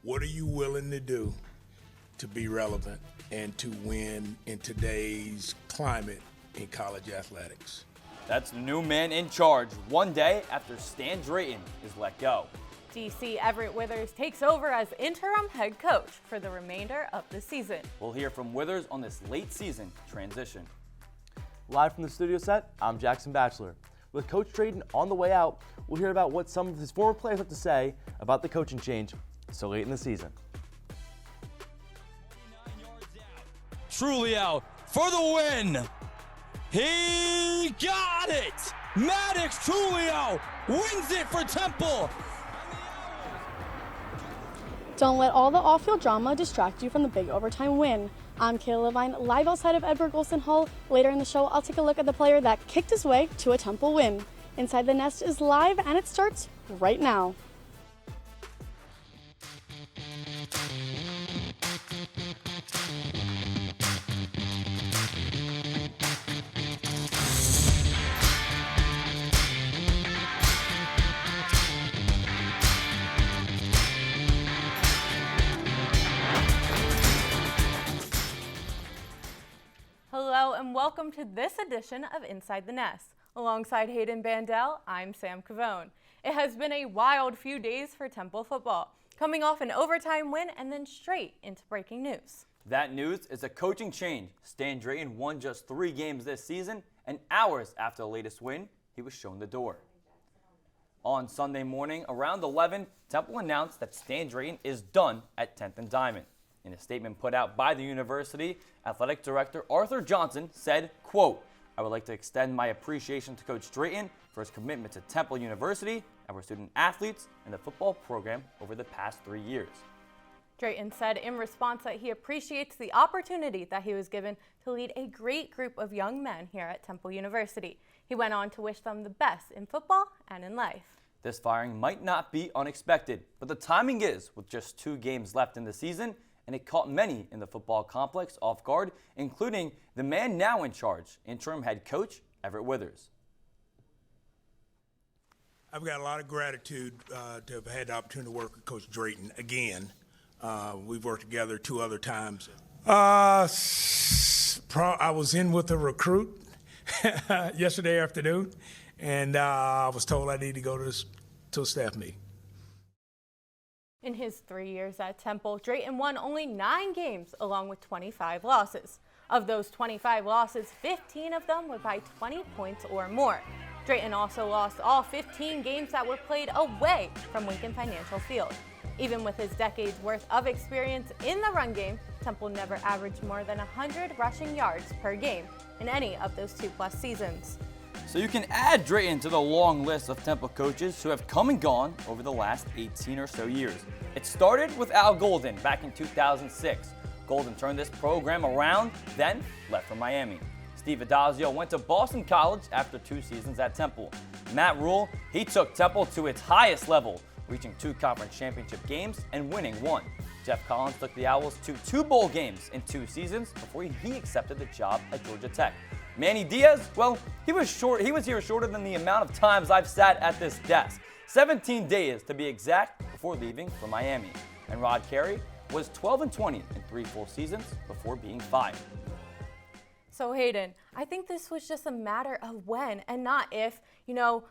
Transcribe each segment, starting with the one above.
What are you willing to do to be relevant and to win in today's climate in college athletics? That's the new man in charge one day after Stan Drayton is let go. DC Everett Withers takes over as interim head coach for the remainder of the season. We'll hear from Withers on this late season transition. Live from the studio set, I'm Jackson Batchelor. With Coach Drayton on the way out, we'll hear about what some of his former players have to say about the coaching change so late in the season. Truly out for the win. He got it. Maddox Trulio wins it for Temple. Don't let all the off-field drama distract you from the big overtime win. I'm Kayla Levine, live outside of Edward Golston Hall. Later in the show, I'll take a look at the player that kicked his way to a Temple win. Inside the Nest is live, and it starts right now. Hello and welcome to this edition of Inside the Nest. Alongside Hayden Bandel, I'm Sam Cavone. It has been a wild few days for Temple football, coming off an overtime win and then straight into breaking news. That news is a coaching change. Stan Drayton won just 3 games this season, and hours after the latest win, he was shown the door. On Sunday morning, around 11, Temple announced that Stan Drayton is done at 10th and Diamond. In a statement put out by the university, athletic director Arthur Johnson said, quote, "I would like to extend my appreciation to Coach Drayton for his commitment to Temple University, our student athletes, and the football program over the past 3 years." Drayton said in response that he appreciates the opportunity that he was given to lead a great group of young men here at Temple University. He went on to wish them the best in football and in life. This firing might not be unexpected, but the timing is with just 2 games left in the season, and it caught many in the football complex off guard, including the man now in charge, interim head coach Everett Withers. I've got a lot of gratitude to have had the opportunity to work with Coach Drayton again. We've worked together 2 other times. I was in with a recruit yesterday afternoon, and I was told I need to go to a staff meeting. In his 3 years at Temple, Drayton won only 9 games along with 25 losses. Of those 25 losses, 15 of them were by 20 points or more. Drayton also lost all 15 games that were played away from Lincoln Financial Field. Even with his decades worth of experience in the run game, Temple never averaged more than 100 rushing yards per game in any of those 2+ seasons. So you can add Drayton to the long list of Temple coaches who have come and gone over the last 18 or so years. It started with Al Golden back in 2006. Golden turned this program around, then left for Miami. Steve Adazio went to Boston College after 2 seasons at Temple. Matt Rhule, he took Temple to its highest level, reaching 2 conference championship games and winning 1. Jeff Collins took the Owls to 2 bowl games in 2 seasons before he accepted the job at Georgia Tech. Manny Diaz, well, he was here shorter than the amount of times I've sat at this desk. 17 days to be exact before leaving for Miami. And Rod Carey was 12-20 in 3 full seasons before being fired. So Hayden, I think this was just a matter of when and not if. No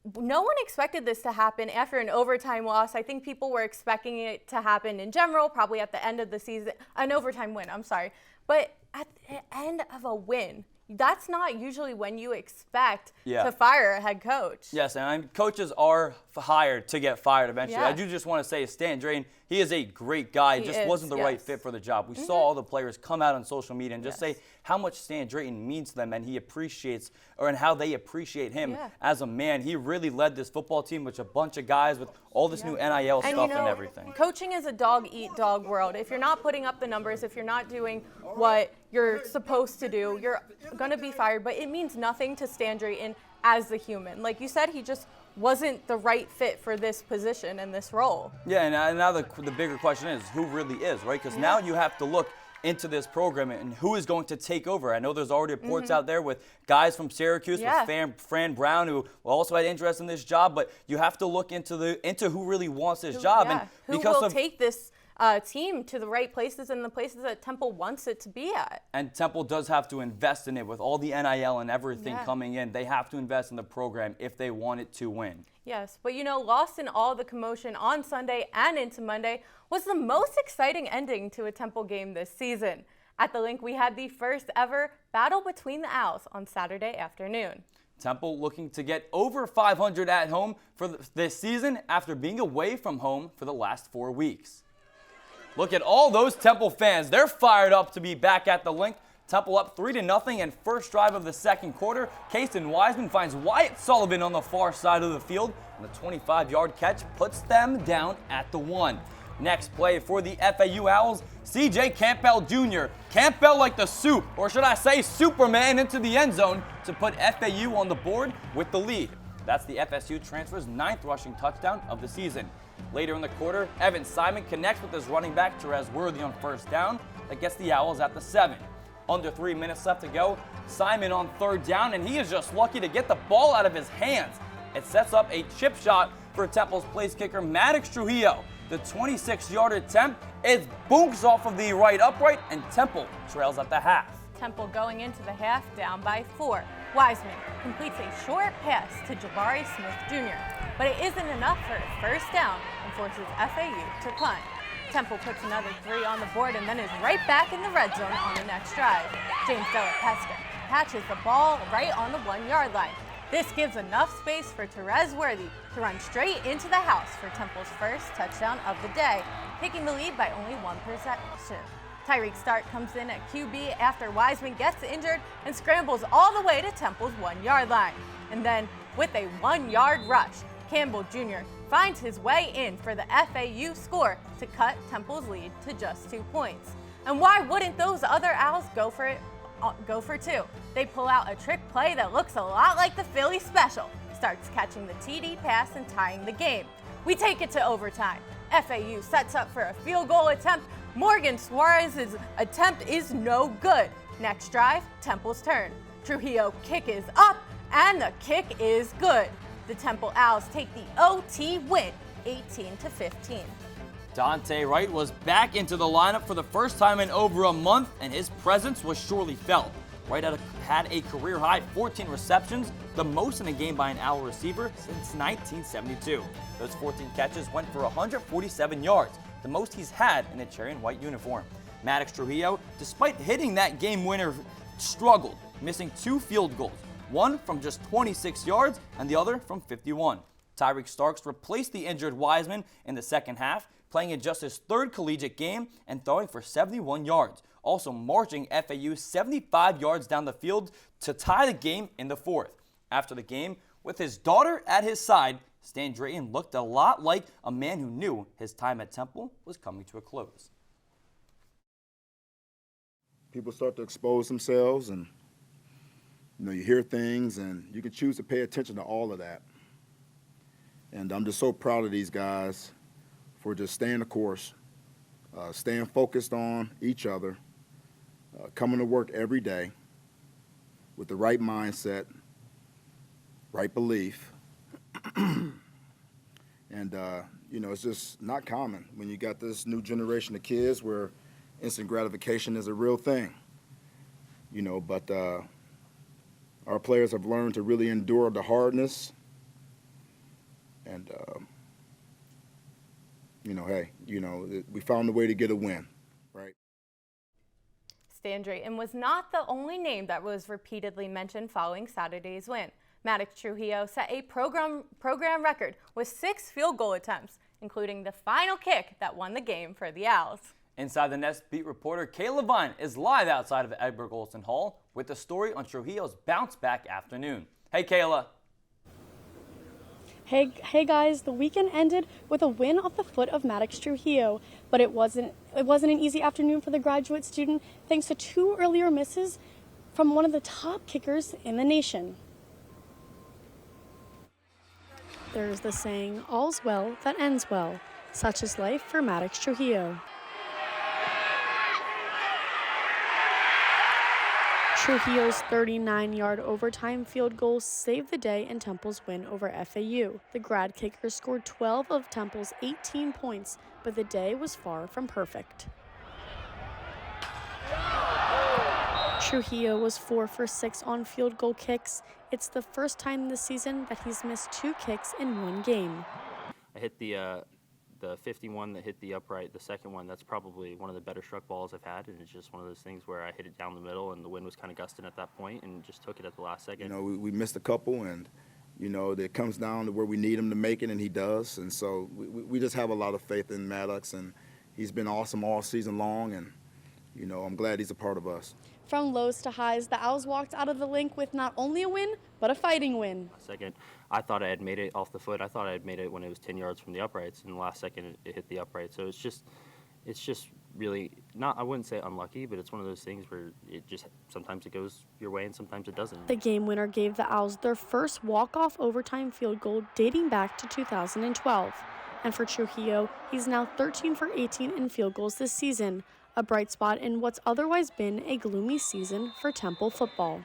one expected this to happen after an overtime loss. I think people were expecting it to happen in general, probably at the end of the season, an overtime win, I'm sorry. But at the end of a win, that's not usually when you expect to fire a head coach. Yes, and coaches are hired to get fired eventually. Yeah. I do just want to say Stan Drayton, he is a great guy. He just wasn't the right fit for the job. We saw all the players come out on social media and just say how much Stan Drayton means to them, and he appreciates, and how they appreciate him as a man. He really led this football team with a bunch of guys with all this new NIL stuff and everything. Coaching is a dog-eat-dog world. If you're not putting up the numbers, if you're not doing what you're supposed to do, you're going to be fired. But it means nothing to Stan Drayton as a human. Like you said, he just wasn't the right fit for this position and this role. Yeah, and now the bigger question is, who really is, right? Because now you have to look into this program and who is going to take over. I know there's already reports out there with guys from Syracuse, with Fran Brown, who also had interest in this job, but you have to look into who really wants this job. And who will take this team to the right places and the places that Temple wants it to be at. And Temple does have to invest in it with all the NIL and everything Yeah. coming in. They have to invest in the program if they want it to win. Yes, but lost in all the commotion on Sunday and into Monday was the most exciting ending to a Temple game this season. At the Link, we had the first ever battle between the Owls on Saturday afternoon. Temple looking to get over 500 at home for this season after being away from home for the last 4 weeks. Look at all those Temple fans. They're fired up to be back at the Link. Temple up 3-0 and first drive of the second quarter. Kason Wiseman finds Wyatt Sullivan on the far side of the field, and the 25-yard catch puts them down at the 1. Next play for the FAU Owls, C.J. Campbell Jr. Campbell like the soup, or should I say Superman, into the end zone to put FAU on the board with the lead. That's the FSU transfer's 9th rushing touchdown of the season. Later in the quarter, Evan Simon connects with his running back, Terez Worthy, on first down. That gets the Owls at the 7. Under 3 minutes left to go, Simon on third down, and he is just lucky to get the ball out of his hands. It sets up a chip shot for Temple's place kicker, Maddox Trujillo. The 26-yard attempt is boonks off of the right upright, and Temple trails at the half. Temple going into the half down by 4. Wiseman completes a short pass to Jabari Smith Jr., but it isn't enough for a first down and forces FAU to punt. Temple puts another 3 on the board and then is right back in the red zone on the next drive. James Della-Pesca catches the ball right on the 1-yard line. This gives enough space for Terez Worthy to run straight into the house for Temple's first touchdown of the day, taking the lead by only 1 possession. Tyreek Stark comes in at QB after Wiseman gets injured and scrambles all the way to Temple's 1-yard line. And then, with a 1-yard rush, Campbell Jr. finds his way in for the FAU score to cut Temple's lead to just 2 points. And why wouldn't those other Owls go for 2? They pull out a trick play that looks a lot like the Philly special. Starks catching the TD pass and tying the game. We take it to overtime. FAU sets up for a field goal attempt. Morgan Suarez's attempt is no good. Next drive, Temple's turn. Trujillo kick is up, and the kick is good. The Temple Owls take the OT win, 18-15. Dante Wright was back into the lineup for the first time in over a month, and his presence was surely felt. Wright had a career-high 14 receptions, the most in a game by an Owl receiver since 1972. Those 14 catches went for 147 yards, the most he's had in a cherry and white uniform. Maddox Trujillo, despite hitting that game winner, struggled, missing 2 field goals, one from just 26 yards and the other from 51. Tyreek Starks replaced the injured Wiseman in the second half, playing in just his 3rd collegiate game and throwing for 71 yards, also marching FAU 75 yards down the field to tie the game in the 4th. After the game, with his daughter at his side, Stan Drayton looked a lot like a man who knew his time at Temple was coming to a close. People start to expose themselves, and you hear things, and you can choose to pay attention to all of that. And I'm just so proud of these guys for just staying the course, staying focused on each other, coming to work every day with the right mindset, right belief. And, it's just not common when you got this new generation of kids where instant gratification is a real thing. But our players have learned to really endure the hardness. And, we found a way to get a win, right? Stan Drayton was not the only name that was repeatedly mentioned following Saturday's win. Maddox Trujillo set a program record with 6 field goal attempts, including the final kick that won the game for the Owls. Inside the Nest beat reporter Kayla Vine is live outside of Edward Golson Hall with the story on Trujillo's bounce-back afternoon. Hey, Kayla. Hey guys, the weekend ended with a win off the foot of Maddox Trujillo, but it wasn't an easy afternoon for the graduate student thanks to 2 earlier misses from one of the top kickers in the nation. There's the saying, all's well that ends well. Such is life for Maddox Trujillo. Trujillo's 39-yard overtime field goal saved the day in Temple's win over FAU. The grad kicker scored 12 of Temple's 18 points, but the day was far from perfect. Trujillo was 4 for 6 on field goal kicks. It's the first time this season that he's missed 2 kicks in one game. I hit the 51 that hit the upright. The second one, that's probably one of the better struck balls I've had, and it's just one of those things where I hit it down the middle, and the wind was kind of gusting at that point, and just took it at the last second. You know, we missed a couple, and it comes down to where we need him to make it, and he does. And so we just have a lot of faith in Maddox, and he's been awesome all season long, and I'm glad he's a part of us. From lows to highs, the Owls walked out of the link with not only a win, but a fighting win. Second, I thought I had made it off the foot. I thought I had made it when it was 10 yards from the uprights, and the last second it hit the upright. So it's just really not, I wouldn't say unlucky, but it's one of those things where it just, sometimes it goes your way and sometimes it doesn't. The game winner gave the Owls their first walk-off overtime field goal dating back to 2012. And for Trujillo, he's now 13 for 18 in field goals this season, a bright spot in what's otherwise been a gloomy season for Temple football.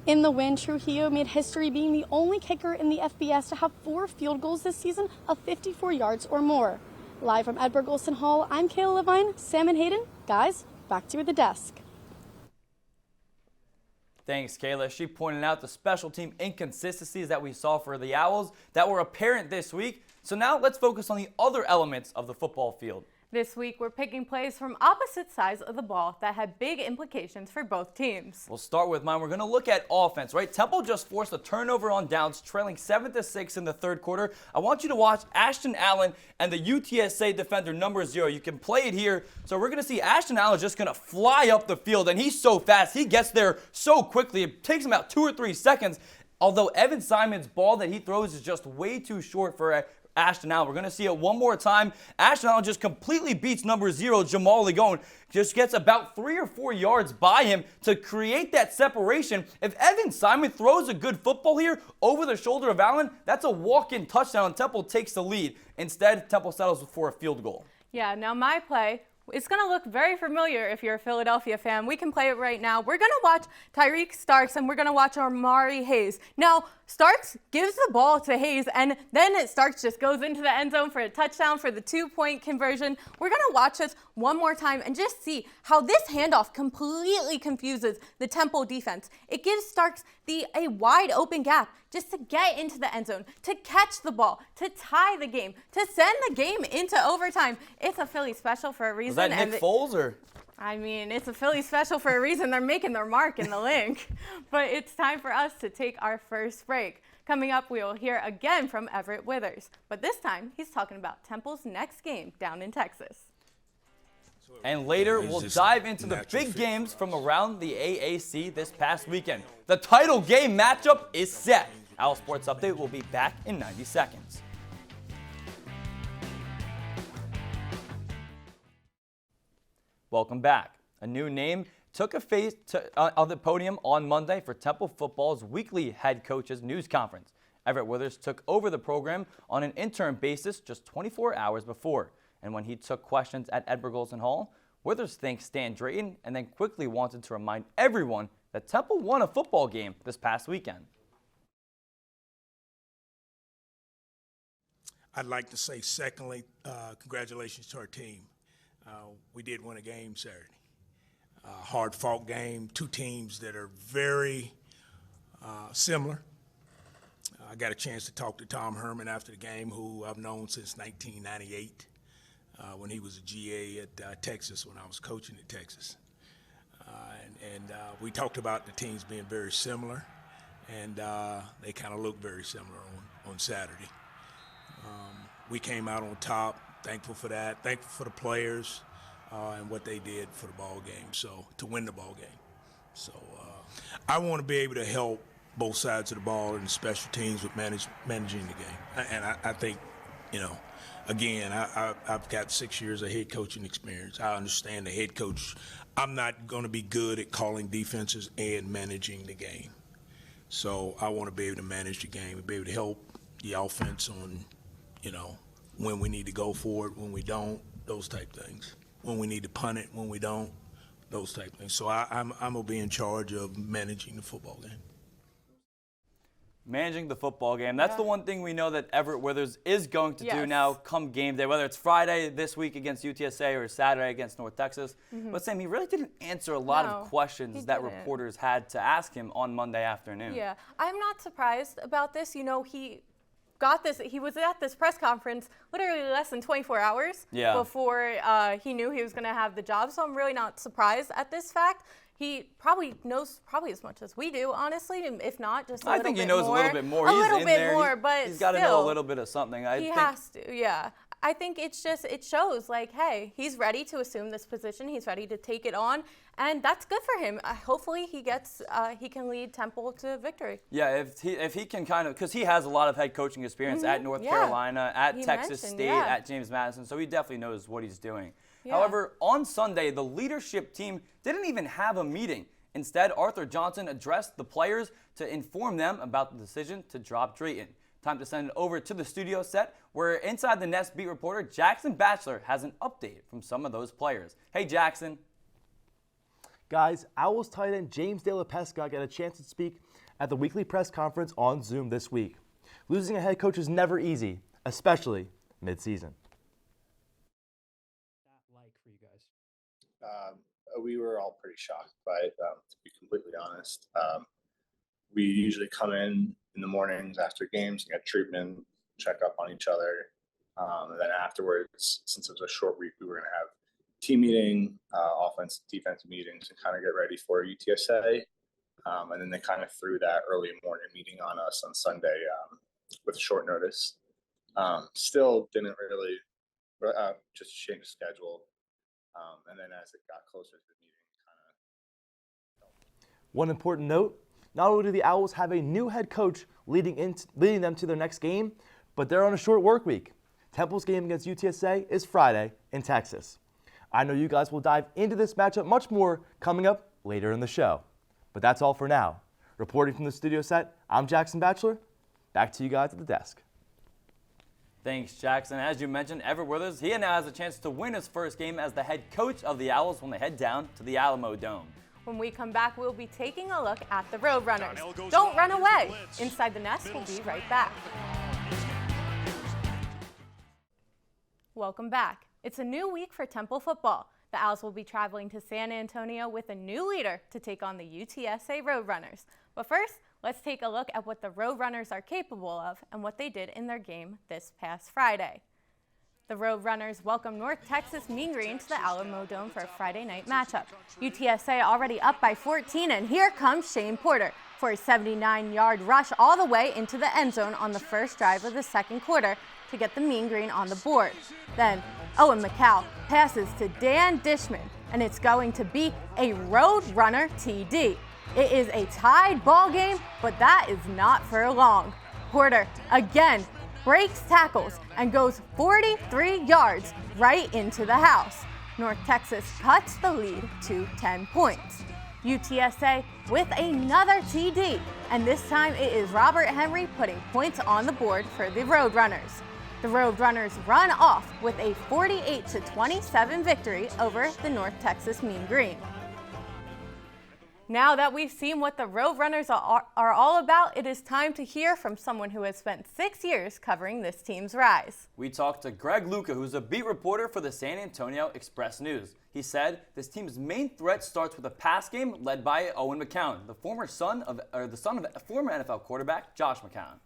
In the win, Trujillo made history being the only kicker in the FBS to have 4 field goals this season of 54 yards or more. Live from Edward Golson Hall, I'm Kayla Levine. Sam and Hayden, guys, back to you at the desk. Thanks, Kayla. She pointed out the special team inconsistencies that we saw for the Owls that were apparent this week. So now let's focus on the other elements of the football field. This week, we're picking plays from opposite sides of the ball that had big implications for both teams. We'll start with mine. We're going to look at offense, right? Temple just forced a turnover on downs, trailing 7-6 in the third quarter. I want you to watch Ashton Allen and the UTSA defender number 0. You can play it here. So we're going to see Ashton Allen just going to fly up the field, and he's so fast. He gets there so quickly. It takes him about 2 or 3 seconds. Although Evan Simon's ball that he throws is just way too short for Ashton Allen. We're going to see it one more time. Ashton Allen just completely beats number 0, Jamal Ligon. Just gets about 3 or 4 yards by him to create that separation. If Evan Simon throws a good football here over the shoulder of Allen, that's a walk-in touchdown, and Temple takes the lead. Instead, Temple settles for a field goal. Yeah, now my play, it's going to look very familiar if you're a Philadelphia fan. We can play it right now. We're going to watch Tyreek Starks, and we're going to watch Amari Hayes. Now, Starks gives the ball to Hayes, and then Starks just goes into the end zone for a touchdown for the 2-point conversion. We're going to watch this one more time and just see how this handoff completely confuses the Temple defense. It gives Starks a wide open gap just to get into the end zone, to catch the ball, to tie the game, to send the game into overtime. It's a Philly special for a reason. Was that Nick Foles or? I mean, it's a Philly special for a reason. They're making their mark in the link. But it's time for us to take our first break. Coming up, we will hear again from Everett Withers. But this time, he's talking about Temple's next game down in Texas. And later, we'll dive into the big games from around the AAC this past weekend. The title game matchup is set. Owl Sports Update will be back in 90 seconds. Welcome back. A new name took a face on the podium on Monday for Temple football's weekly head coaches news conference. Everett Withers took over the program on an interim basis just 24 hours before. And when he took questions at Edward Golson Hall, Withers thanked Stan Drayton and then quickly wanted to remind everyone that Temple won a football game this past weekend. I'd like to say, secondly, congratulations to our team. We did win a game Saturday. Hard-fought game, 2 teams that are very similar. I got a chance to talk to Tom Herman after the game, who I've known since 1998 when he was a GA at Texas, when I was coaching at Texas. And we talked about the teams being very similar, and they kind of looked very similar on Saturday. We came out on top. Thankful for that. Thankful for the players and what they did for the ball game. So to win the ball game. So I want to be able to help both sides of the ball and the special teams with managing the game. And I think, again, I've got 6 years of head coaching experience. I understand the head coach. I'm not going to be good at calling defenses and managing the game. So I want to be able to manage the game and be able to help the offense on, when we need to go for it, when we don't, those type things. when we need to punt it, when we don't, those type of things. So I'm going to be in charge of managing the football game. Managing the football game. That's the one thing we know that Everett Withers is going to do Yes. now come game day, whether it's Friday this week against UTSA or Saturday against North Texas. But Sam, he really didn't answer a lot No, of questions he that didn't. reporters had to ask him on Monday afternoon. Yeah, I'm not surprised about this. You know, he was at this press conference literally less than 24 hours before he knew he was going to have the job. So I'm really not surprised at this fact. He probably knows as much as we do, honestly, if not just a little bit more. I think he knows a little bit more. A He's little in bit there. more, but he's got to know a still, little bit of something. He has to, yeah. I think it shows like, hey, he's ready to assume this position. He's ready to take it on, and that's good for him. Hopefully, he can lead Temple to victory. Yeah, if he can kind of, because he has a lot of head coaching experience at North Carolina, at Texas State, at James Madison, so he definitely knows what he's doing. Yeah. However, on Sunday, the leadership team didn't even have a meeting. Instead, Arthur Johnson addressed the players to inform them about the decision to drop Drayton. Time to send it over to the studio set where Inside the Nest beat reporter Jackson Batchelor has an update from some of those players. Hey, Jackson. Guys, Owls tight end James De La Pesca got a chance to speak at the weekly press conference on Zoom this week. Losing a head coach is never easy, especially mid-season. We were all pretty shocked by it, to be completely honest. We usually come in the mornings after games, get treatment, check up on each other. And then afterwards, since it was a short week, we were going to have team meeting, offense, defensive meetings, and kind of get ready for UTSA. And then they kind of threw that early morning meeting on us on Sunday with short notice. Still didn't really, just change the schedule. And then as it got closer to the meeting, kind of. One important note, not only do the Owls have a new head coach leading them to their next game, but they're on a short work week. Temple's game against UTSA is Friday in Texas. I know you guys will dive into this matchup much more coming up later in the show. But that's all for now. Reporting from the studio set, I'm Jackson Batchelor. Back to you guys at the desk. Thanks, Jackson. As you mentioned, Everett Withers, he now has a chance to win his first game as the head coach of the Owls when they head down to the Alamo Dome. When we come back, we'll be taking a look at the Roadrunners. Don't run away. Inside the Nest, we'll be right back. Welcome back. It's a new week for Temple football. The Owls will be traveling to San Antonio with a new leader to take on the UTSA Roadrunners. But first, let's take a look at what the Roadrunners are capable of and what they did in their game this past Friday. The Roadrunners welcome North Texas Mean Green to the Alamo Dome for a Friday night matchup. UTSA already up by 14, and here comes Shane Porter for a 79-yard rush all the way into the end zone on the first drive of the second quarter to get the Mean Green on the board. Then Owen McCall passes to Dan Dishman, and it's going to be a Roadrunner TD. It is a tied ball game, but that is not for long. Porter again breaks tackles and goes 43 yards right into the house. North Texas cuts the lead to 10 points. UTSA with another TD, and this time it is Robert Henry putting points on the board for the Roadrunners. The Roadrunners run off with a 48-27 victory over the North Texas Mean Green. Now that we've seen what the Roadrunners are all about, it is time to hear from someone who has spent 6 years covering this team's rise. We talked to Greg Luca, who's a beat reporter for the San Antonio Express News. He said this team's main threat starts with a pass game led by Owen McCown, the son of former NFL quarterback Josh McCown.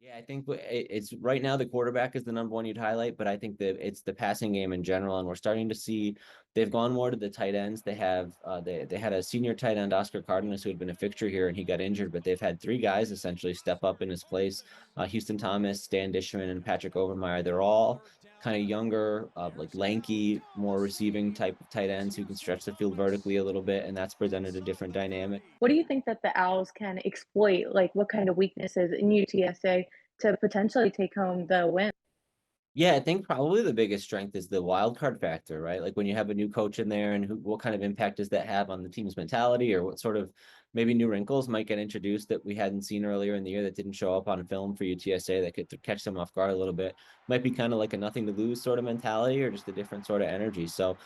Yeah, I think it's right now the quarterback is the number one you'd highlight, but I think that it's the passing game in general, and we're starting to see they've gone more to the tight ends. They have they had a senior tight end, Oscar Cardenas, who had been a fixture here, and he got injured, but they've had three guys essentially step up in his place. Houston Thomas, Dan Dishman, and Patrick Overmeyer. They're all kind of younger, like lanky, more receiving type of tight ends who can stretch the field vertically a little bit, and that's presented a different dynamic. What do you think that the Owls can exploit? Like what kind of weaknesses in UTSA to potentially take home the win? Yeah, I think probably the biggest strength is the wild card factor, right? Like when you have a new coach in there and what kind of impact does that have on the team's mentality, or what sort of maybe new wrinkles might get introduced that we hadn't seen earlier in the year that didn't show up on film for UTSA that could catch them off guard a little bit. Might be kind of like a nothing to lose sort of mentality or just a different sort of energy. So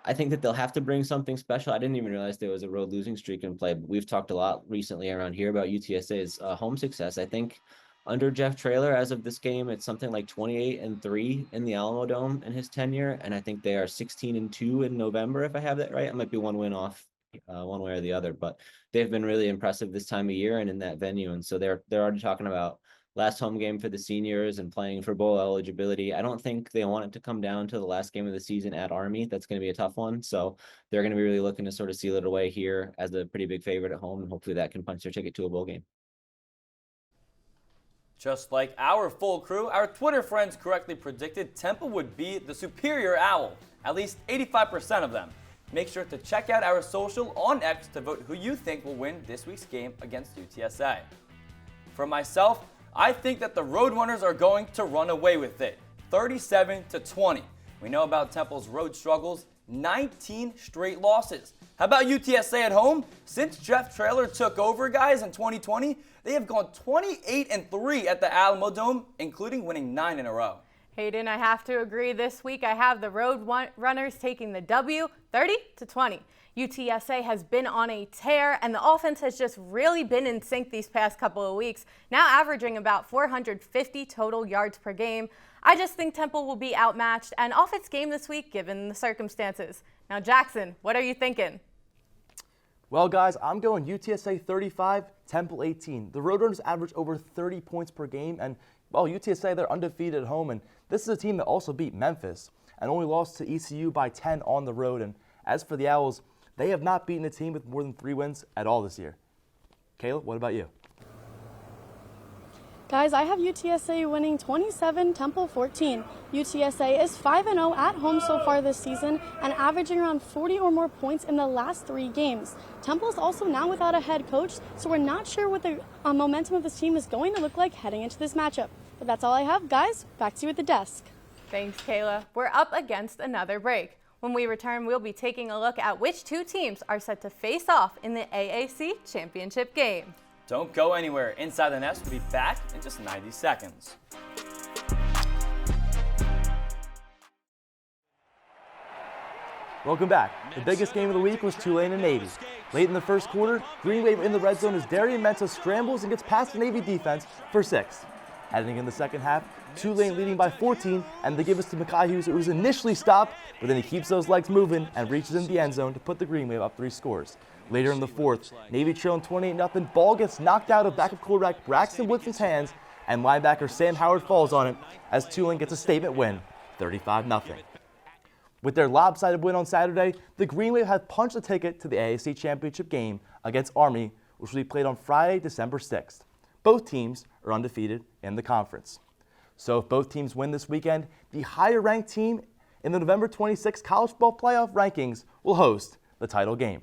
I think that they'll have to bring something special. I didn't even realize there was a road losing streak in play, but we've talked a lot recently around here about UTSA's home success. I think under Jeff Traylor, as of this game, it's something like 28-3 in the Alamo Dome in his tenure, and I think they are 16-2 in November, if I have that right. It might be one win off, one way or the other, but they've been really impressive this time of year and in that venue, and so they're already talking about last home game for the seniors and playing for bowl eligibility. I don't think they want it to come down to the last game of the season at Army. That's going to be a tough one, so they're going to be really looking to sort of seal it away here as a pretty big favorite at home, and hopefully that can punch their ticket to a bowl game. Just like our full crew, our Twitter friends correctly predicted Temple would be the superior Owl, at least 85% of them. Make sure to check out our social on X to vote who you think will win this week's game against UTSA. For myself, I think that the Roadrunners are going to run away with it, 37-20. We know about Temple's road struggles, 19 straight losses. How about UTSA at home? Since Jeff Traylor took over, guys, in 2020, they have gone 28-3 at the Alamo Dome, including winning 9 in a row. Hayden, I have to agree. This week I have the Roadrunners taking the W, 30-20. UTSA has been on a tear, and the offense has just really been in sync these past couple of weeks, now averaging about 450 total yards per game. I just think Temple will be outmatched and off its game this week given the circumstances. Now, Jackson, what are you thinking? Well, guys, I'm going UTSA 35, Temple 18. The Roadrunners average over 30 points per game, and, well, UTSA, they're undefeated at home, and this is a team that also beat Memphis and only lost to ECU by 10 on the road. And as for the Owls, they have not beaten a team with more than 3 wins at all this year. Kayla, what about you? Guys, I have UTSA winning 27, Temple 14. UTSA is 5-0 at home so far this season and averaging around 40 or more points in the last 3 games. Temple is also now without a head coach, so we're not sure what the momentum of this team is going to look like heading into this matchup. But that's all I have, guys. Back to you at the desk. Thanks, Kayla. We're up against another break. When we return, we'll be taking a look at which 2 teams are set to face off in the AAC championship game. Don't go anywhere. Inside the Nest will be back in just 90 seconds. Welcome back. The biggest game of the week was Tulane and Navy. Late in the first quarter, Green Wave in the red zone as Darian Mensah scrambles and gets past the Navy defense for 6. Heading in the second half, Tulane leading by 14, and they give us to Mekhi Hughes, who was initially stopped, but then he keeps those legs moving and reaches in the end zone to put the Green Wave up 3 scores. Later in the fourth, Navy trailing 28-0, ball gets knocked out of backup quarterback Braxton Woodford's hands, and linebacker Sam Howard falls on it as Tulane gets a statement win, 35-0. With their lopsided win on Saturday, the Green Wave have punched a ticket to the AAC championship game against Army, which will be played on Friday, December 6th. Both teams are undefeated in the conference. So if both teams win this weekend, the higher-ranked team in the November 26 college football playoff rankings will host the title game.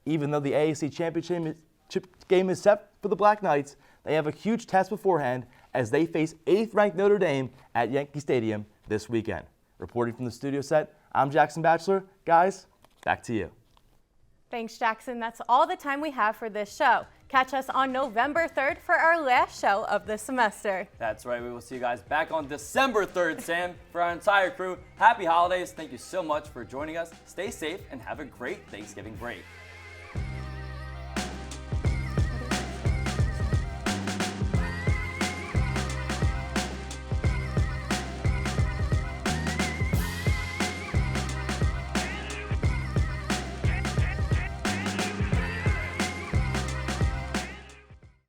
Even though the AAC championship game is set for the Black Knights, they have a huge test beforehand as they face 8th-ranked Notre Dame at Yankee Stadium this weekend. Reporting from the studio set, I'm Jackson Batchelor. Guys, back to you. Thanks, Jackson. That's all the time we have for this show. Catch us on November 3rd for our last show of the semester. That's right. We will see you guys back on December 3rd, Sam. For our entire crew, happy holidays. Thank you so much for joining us. Stay safe and have a great Thanksgiving break.